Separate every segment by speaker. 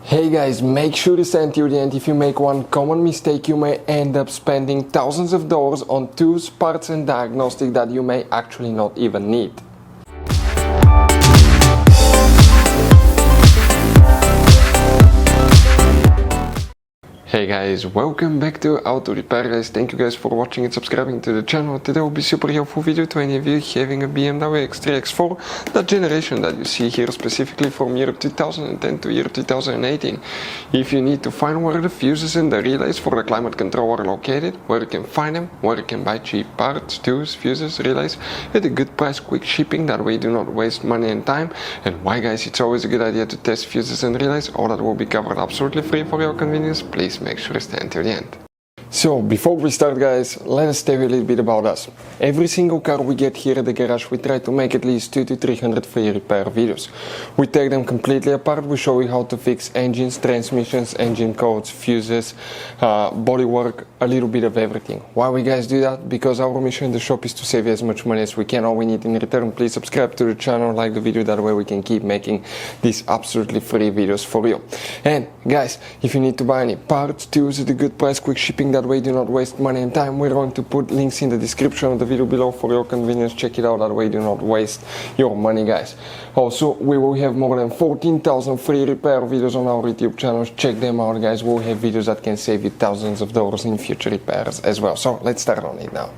Speaker 1: Hey guys, make sure to stay until the end. If you make one common mistake, you may end up spending thousands of dollars on tools, parts and diagnostics that you may actually not even need. Hey guys, welcome back to Auto Repair guys. Thank you guys for watching and subscribing to the channel. Today will be super helpful video to any of you having a BMW X3, X4, that generation that you see here specifically from year 2010 to year 2018. If you need to find where the fuses and the relays for the climate control are located, where you can find them, where you can buy cheap parts, tools, fuses, relays at a good price, quick shipping, that way you do not waste money and time, and why guys it's always a good idea to test fuses and relays, all that will be covered absolutely free for your convenience. Please make sure to stay until the end. So before we start guys, let us tell you a little bit about us. Every single car we get here at the garage, we try to make at least 200 to 300 free repair videos. We take them completely apart, we show you how to fix engines, transmissions, engine codes, fuses, bodywork, a little bit of everything. Why we guys do that? Because our mission in the shop is to save you as much money as we can. All we need in return, please subscribe to the channel, like the video, that way we can keep making these absolutely free videos for you. And guys, if you need to buy any parts, tools at a good price, quick shipping, that way do not waste money and time, we're going to put links in the description of the video below for your convenience. Check it out, that way do not waste your money guys. Also, we will have more than 14,000 free repair videos on our YouTube channels. Check them out guys. We'll have videos that can save you thousands of dollars in future repairs as well. So let's start on it now.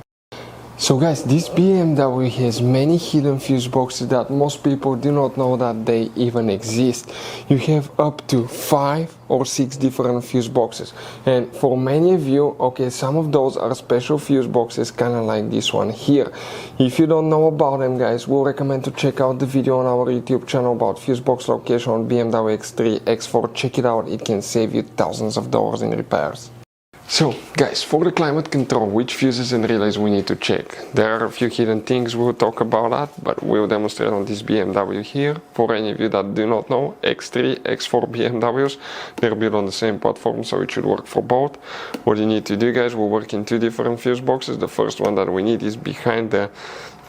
Speaker 1: So guys, this BMW has many hidden fuse boxes that most people do not know that they even exist. You have up to 5 or 6 different fuse boxes, and for many of you, okay, some of those are special fuse boxes, kind of like this one here. If you don't know about them guys, we'll recommend to check out the video on our YouTube channel about fuse box location on BMW X3, X4. Check it out, it can save you thousands of dollars in repairs. So guys, for the climate control, which fuses and relays we need to check? There are a few hidden things, we'll talk about that, but we'll demonstrate on this BMW here. For any of you that do not know, X3, X4 BMWs, they're built on the same platform, so it should work for both. What you need to do guys, we'll work in 2 different fuse boxes. The first one that we need is behind the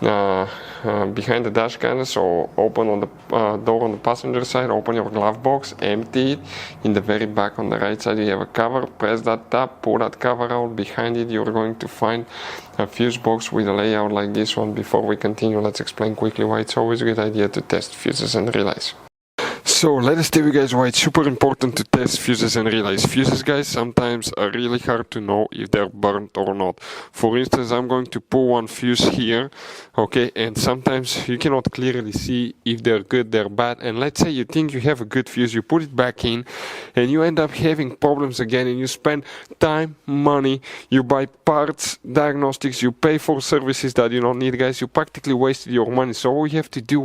Speaker 1: dash kind of, so open on the door on the passenger side, open your glove box, empty it. In the very back on the right side you have a cover, press that tab, pull that cover out. Behind it you're going to find a fuse box with a layout like this one. Before we continue, let's explain quickly why it's always a good idea to test fuses and relays. So let us tell you guys why it's super important to test fuses and relays. Fuses guys sometimes are really hard to know if they're burnt or not. For instance, I'm going to pull one fuse here, okay, and sometimes you cannot clearly see if they're good, they're bad, and let's say you think you have a good fuse, you put it back in and you end up having problems again, and you spend time, money, you buy parts, diagnostics, you pay for services that you don't need guys, you practically wasted your money. So all you have to do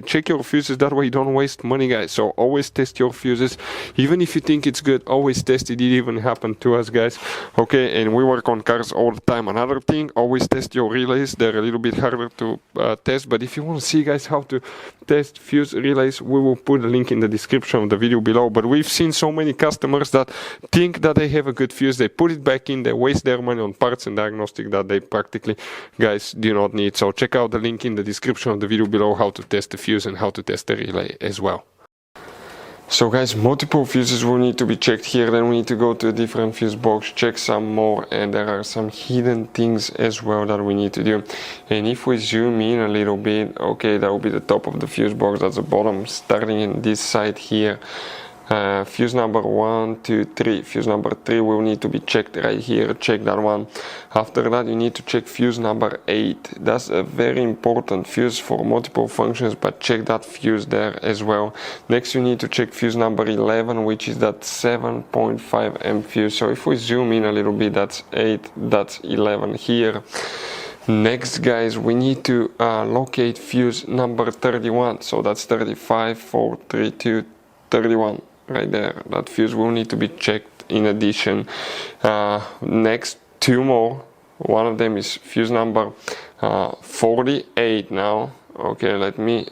Speaker 1: check your fuses, that way you don't waste money guys. So always test your fuses, even if you think it's good, always test it. It even happened to us guys, okay, and we work on cars all the time. Another thing, always test your relays. They're a little bit harder to test, but if you want to see guys how to test fuse relays, we will put a link in the description of the video below. But we've seen so many customers that think that they have a good fuse, they put it back in, they waste their money on parts and diagnostic that they practically guys do not need. So check out the link in the description of the video below how to test the fuse and how to test the relay as well. So guys, multiple fuses will need to be checked here, then we need to go to a different fuse box, check some more, and there are some hidden things as well that we need to do. And if we zoom in a little bit, okay, that will be the top of the fuse box, that's the bottom, starting in this side here. Fuse number 1, 2, 3. Fuse number 3 will need to be checked right here. Check that one. After that, you need to check fuse number 8. That's a very important fuse for multiple functions, but check that fuse there as well. Next, you need to check fuse number 11, which is that 7.5 amp fuse. So if we zoom in a little bit, that's 8, that's 11 here. Next guys, we need to locate fuse number 31. So that's 35, 4, 3, 2, 31. Right there, that fuse will need to be checked in addition. Next, 2 more. One of them is fuse number 48 now. Okay, let me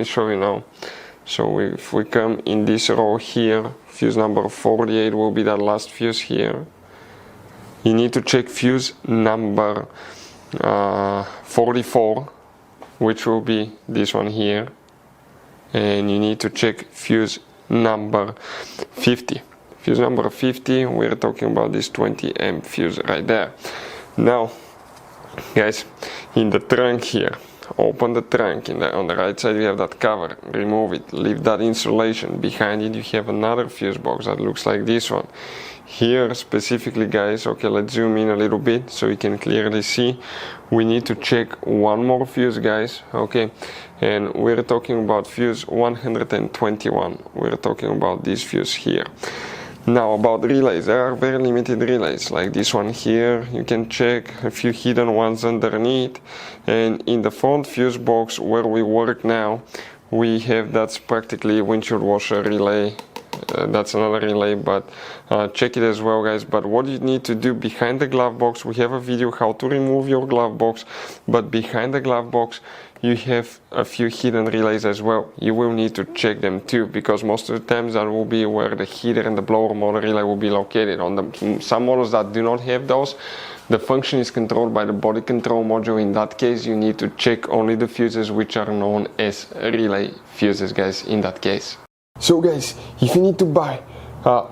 Speaker 1: show you now. So if we come in this row here, fuse number 48 will be that last fuse here. You need to check fuse number 44, which will be this one here. And you need to check fuse number 50. Fuse number 50, we're talking about this 20 amp fuse right there. Now guys, in the trunk here, open the trunk. On the right side we have that cover, remove it, leave that insulation. Behind it you have another fuse box that looks like this one. Here specifically guys, okay, let's zoom in a little bit so you can clearly see. We need to check one more fuse guys, okay, and we're talking about fuse 121. We're talking about this fuse here. Now about relays, there are very limited relays like this one here. You can check a few hidden ones underneath, and in the front fuse box where we work now, we have that's practically windshield washer relay. That's another relay, but check it as well guys. But what you need to do behind the glove box, we have a video how to remove your glove box, but behind the glove box you have a few hidden relays as well. You will need to check them too, because most of the times that will be where the heater and the blower motor relay will be located. On some models that do not have those, the function is controlled by the body control module. In that case you need to check only the fuses which are known as relay fuses guys, in that case. So guys, if you need to buy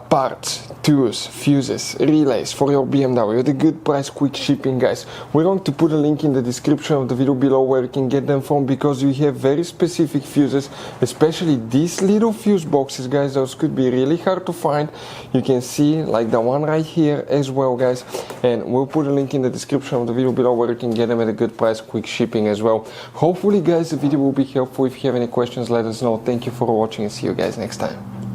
Speaker 1: parts, tools, fuses, relays for your BMW at a good price, quick shipping guys, we're going to put a link in the description of the video below where you can get them from, because you have very specific fuses, especially these little fuse boxes guys. Those could be really hard to find. You can see like the one right here as well guys, and we'll put a link in the description of the video below where you can get them at a good price, quick shipping as well. Hopefully guys the video will be helpful. If you have any questions, let us know. Thank you for watching and see you guys next time.